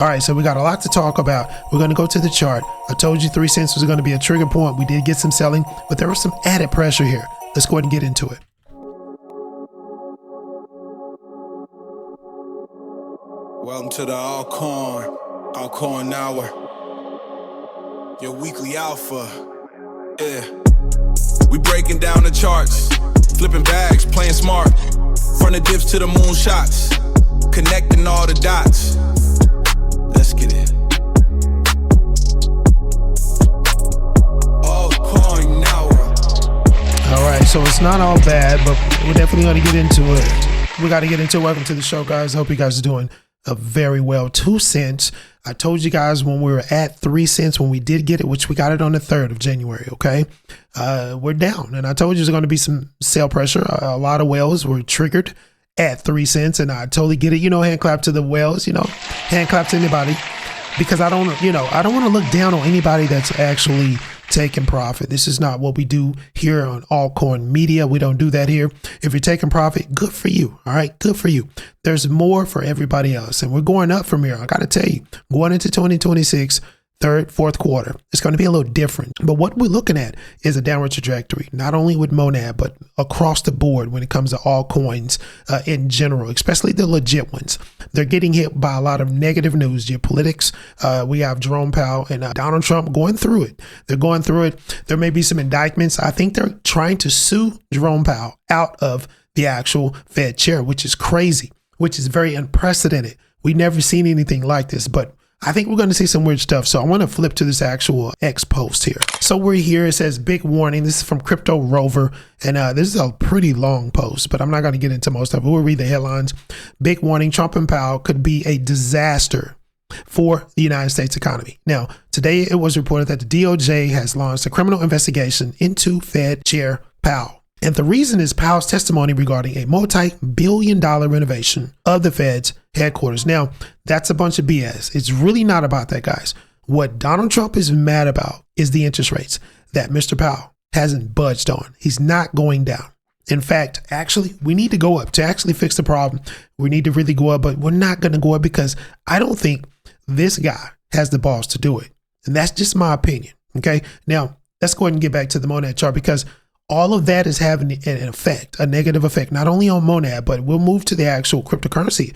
All right, so we got a lot to talk about. We're going to go to the chart. I told you 3 cents was going to be a trigger point. We did get some selling, but there was some added pressure here. Let's go ahead and get into it. Welcome to the Altcoin Hour, your weekly alpha. Yeah, we breaking down the charts, flipping bags, playing smart. From the dips to the moonshots, connecting all the dots. Let's get it. Altcoin Hour. All right, so it's not all bad, but we're definitely going to get into it. We got to get into it. Welcome to the show, guys. Hope you guys are doing very well. 2 cents. I told you guys when we were at 3 cents, when we did get it, which we got it on the 3rd of January. Okay. We're down. And I told you there's going to be some sell pressure. A lot of whales were triggered at 3 cents. And I totally get it. You know, hand clap to the whales, you know, hand clap to anybody, because I don't want to look down on anybody that's actually taking profit. This is not what we do here on Altcoin Media. We don't do that here. If you're taking profit, good for you. All right, good for you. There's more for everybody else, and we're going up from here. I got to tell you, going into 2026, fourth quarter, it's going to be a little different. But what we're looking at is a downward trajectory, not only with Monad, but across the board when it comes to altcoins in general, especially the legit ones. They're getting hit by a lot of negative news. Geopolitics, we have Jerome Powell and Donald Trump going through it. They're going through it. There may be some indictments. I think they're trying to sue Jerome Powell out of the actual Fed chair, which is crazy, which is very unprecedented. We've never seen anything like this, but I think we're going to see some weird stuff. So I want to flip to this actual X post here. So we're here. It says big warning. This is from Crypto Rover. And this is a pretty long post, but I'm not going to get into most of it. We'll read the headlines. Big warning. Trump and Powell could be a disaster for the United States economy. Now, today it was reported that the DOJ has launched a criminal investigation into Fed Chair Powell. And the reason is Powell's testimony regarding a multi-billion-dollar renovation of the Fed's headquarters. Now, that's a bunch of BS. It's really not about that, guys. What Donald Trump is mad about is the interest rates that Mr. Powell hasn't budged on. He's not going down. In fact, actually, we need to go up to actually fix the problem. We need to really go up, but we're not going to go up because I don't think this guy has the balls to do it. And that's just my opinion. Okay. Now, let's go ahead and get back to the Monad chart, because all of that is having an effect, a negative effect, not only on Monad, but we'll move to the actual cryptocurrency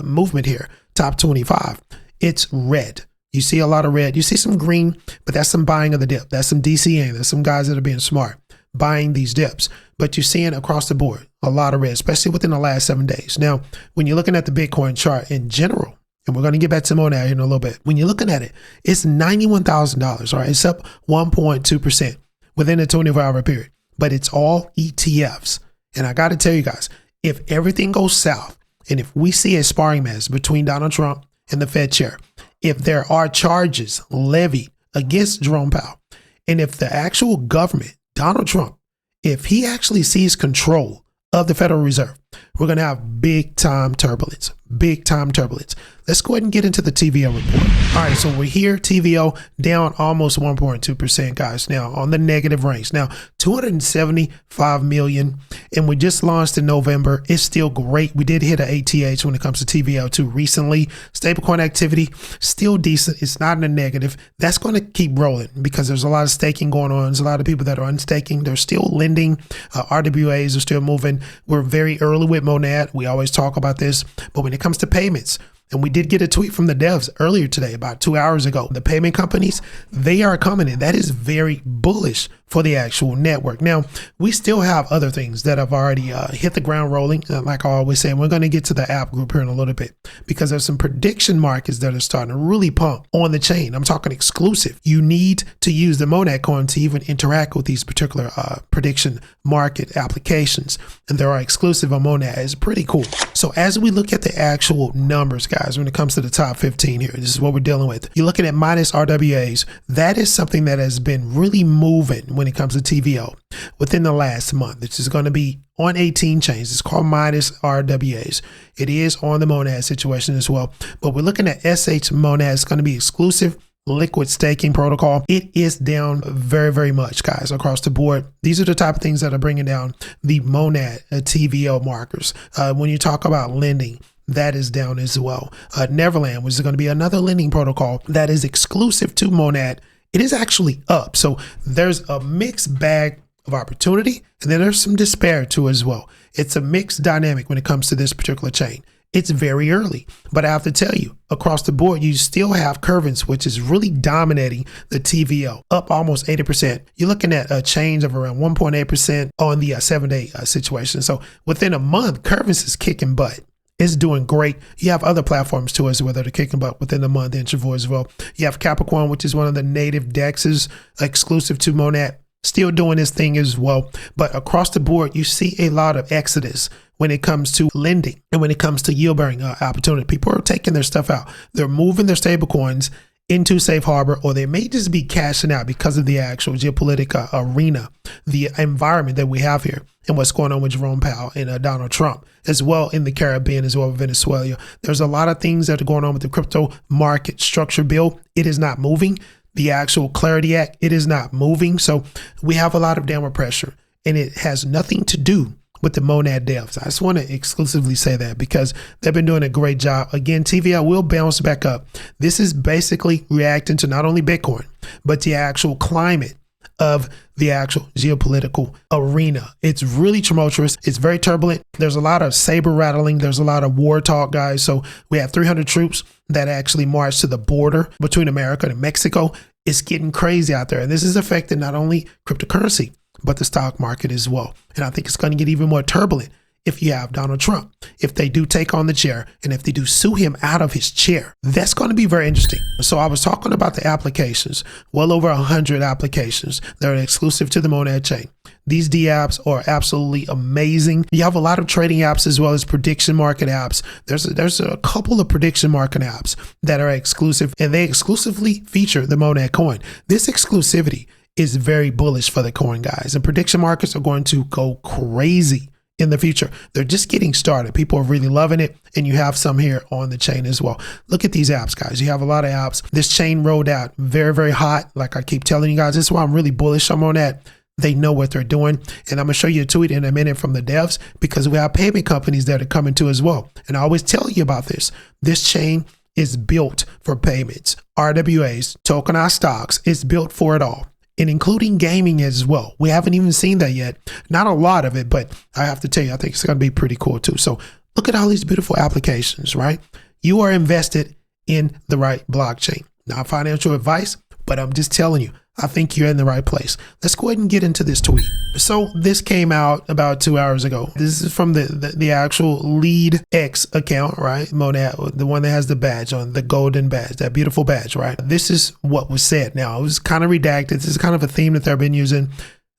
movement here. Top 25. It's red. You see a lot of red. You see some green, but that's some buying of the dip. That's some DCing. There's some guys that are being smart buying these dips. But you're seeing across the board a lot of red, especially within the last 7 days. Now, when you're looking at the Bitcoin chart in general, and we're going to get back to Monad here in a little bit. When you're looking at it, it's $91,000. All right, it's up 1.2% within a 24-hour period. But it's all ETFs. And I got to tell you guys, if everything goes south, and if we see a sparring match between Donald Trump and the Fed chair, if there are charges levied against Jerome Powell, and if the actual government, Donald Trump, if he actually sees control of the Federal Reserve, we're going to have big time turbulence, big time turbulence. Let's go ahead and get into the TVO report. All right, so we're here, TVO down almost 1.2%, guys, now on the negative range. Now, 275 million, and we just launched in November. It's still great. We did hit an ATH when it comes to TVO too recently. Stablecoin activity, still decent. It's not in the negative. That's going to keep rolling because there's a lot of staking going on. There's a lot of people that are unstaking. They're still lending. RWAs are still moving. We're very early with Monad. We always talk about this, but when it comes to payments, and we did get a tweet from the devs earlier today, about 2 hours ago. The payment companies, they are coming in. That is very bullish for the actual network. Now, we still have other things that have already hit the ground rolling. Like I always say, we're going to get to the app group here in a little bit because there's some prediction markets that are starting to really pump on the chain. I'm talking exclusive. You need to use the Monad coin to even interact with these particular prediction market applications. And there are exclusive on Monad. It's pretty cool. So as we look at the actual numbers, guys, when it comes to the top 15 here, this is what we're dealing with. You're looking at minus RWAs. That is something that has been really moving when it comes to TVO within the last month. This is going to be on 18 chains. It's called minus RWAs. It is on the Monad situation as well. But we're looking at SH Monad. It's going to be exclusive liquid staking protocol. It is down very, very much, guys, across the board. These are the type of things that are bringing down the Monad TVO markers. When you talk about lending, that is down as well. Neverland, which is going to be another lending protocol that is exclusive to Monad, it is actually up. So there's a mixed bag of opportunity, and then there's some despair too as well. It's a mixed dynamic when it comes to this particular chain. It's very early, but I have to tell you, across the board, you still have Curvens, which is really dominating the TVL, up almost 80%. You're looking at a change of around 1.8% on the 7-day situation. So within a month, Curvens is kicking butt. It's doing great. You have other platforms too as well that are kicking butt within the month interval as well. You have Capricorn, which is one of the native dexes exclusive to Monad, still doing this thing as well. But across the board, you see a lot of exodus when it comes to lending and when it comes to yield bearing opportunity. People are taking their stuff out. They're moving their stable coins into safe harbor, or they may just be cashing out because of the actual geopolitical arena, the environment that we have here and what's going on with Jerome Powell and Donald Trump, as well in the Caribbean, as well as Venezuela. There's a lot of things that are going on with the crypto market structure bill. It is not moving. The actual Clarity Act, it is not moving. So we have a lot of downward pressure, and it has nothing to do with the Monad devs. I just want to exclusively say that because they've been doing a great job. Again, TVL will bounce back up. This is basically reacting to not only Bitcoin, but the actual climate of the actual geopolitical arena. It's really tumultuous. It's very turbulent. There's a lot of saber rattling. There's a lot of war talk, guys. So we have 300 troops that actually march to the border between America and Mexico. It's getting crazy out there. And this is affecting not only cryptocurrency, but the stock market as well. And I think it's going to get even more turbulent if you have Donald Trump, if they do take on the chair, and if they do sue him out of his chair. That's going to be very interesting. So I was talking about the applications, well over 100 applications that are exclusive to the Monad chain. These dApps are absolutely amazing. You have a lot of trading apps as well as prediction market apps. There's a couple of prediction market apps that are exclusive, and they exclusively feature the Monad coin. This exclusivity is very bullish for the coin, guys, and prediction markets are going to go crazy in the future. They're just getting started. People are really loving it, and you have some here on the chain as well. Look at these apps, guys. You have a lot of apps. This chain rolled out very, very hot. Like I keep telling you guys, this is why I'm really bullish on that. They know what they're doing, and I'm gonna show you a tweet in a minute from the devs, because we have payment companies that are coming to as well. And I always tell you about this. This chain is built for payments, RWAs, tokenized stocks. It's built for it all, and including gaming as well. We haven't even seen that yet. Not a lot of it, but I have to tell you, I think it's going to be pretty cool too. So look at all these beautiful applications, right? You are invested in the right blockchain. Not financial advice, but I'm just telling you, I think you're in the right place. Let's go ahead and get into this tweet. So this came out about 2 hours ago. This is from the actual lead X account, right? Monad, the one that has the badge on, the golden badge, that beautiful badge, right? This is what was said. Now, it was kind of redacted. This is kind of a theme that they've been using.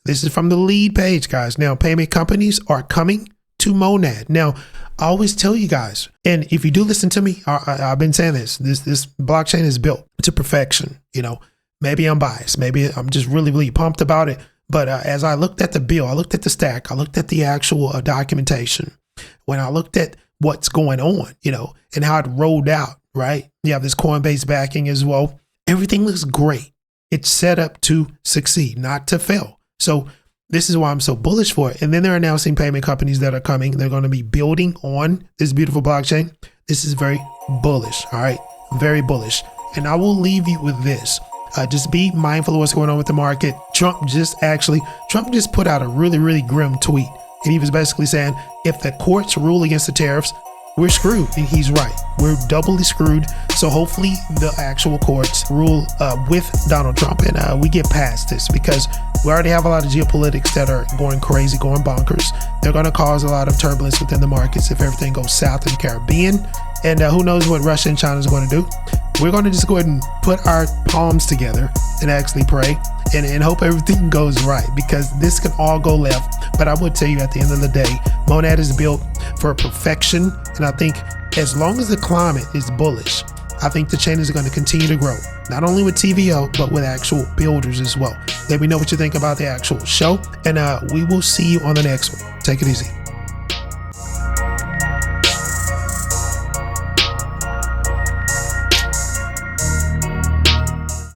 This is from the lead page, guys. Now, payment companies are coming to Monad. Now, I always tell you guys, and if you do listen to me, I've been saying this blockchain is built to perfection, you know. Maybe I'm biased. Maybe I'm just really, really pumped about it. But as I looked at the bill, I looked at the stack, I looked at the actual documentation. When I looked at what's going on, you know, and how it rolled out, right? You have this Coinbase backing as well. Everything looks great. It's set up to succeed, not to fail. So this is why I'm so bullish for it. And then they're announcing payment companies that are coming. They're going to be building on this beautiful blockchain. This is very bullish. All right. Very bullish. And I will leave you with this. Just be mindful of what's going on with the market. Trump just put out a really, really grim tweet. And he was basically saying, if the courts rule against the tariffs, we're screwed. And he's right. We're doubly screwed. So hopefully the actual courts rule with Donald Trump, and we get past this, because we already have a lot of geopolitics that are going crazy, going bonkers. They're going to cause a lot of turbulence within the markets if everything goes south in the Caribbean. And who knows what Russia and China is going to do. We're going to just go ahead and put our palms together and actually pray and hope everything goes right, because this can all go left. But I would tell you, at the end of the day, Monad is built for perfection. And I think as long as the climate is bullish, I think the chain is going to continue to grow, not only with TVO, but with actual builders as well. Let me know what you think about the actual show, and we will see you on the next one. Take it easy.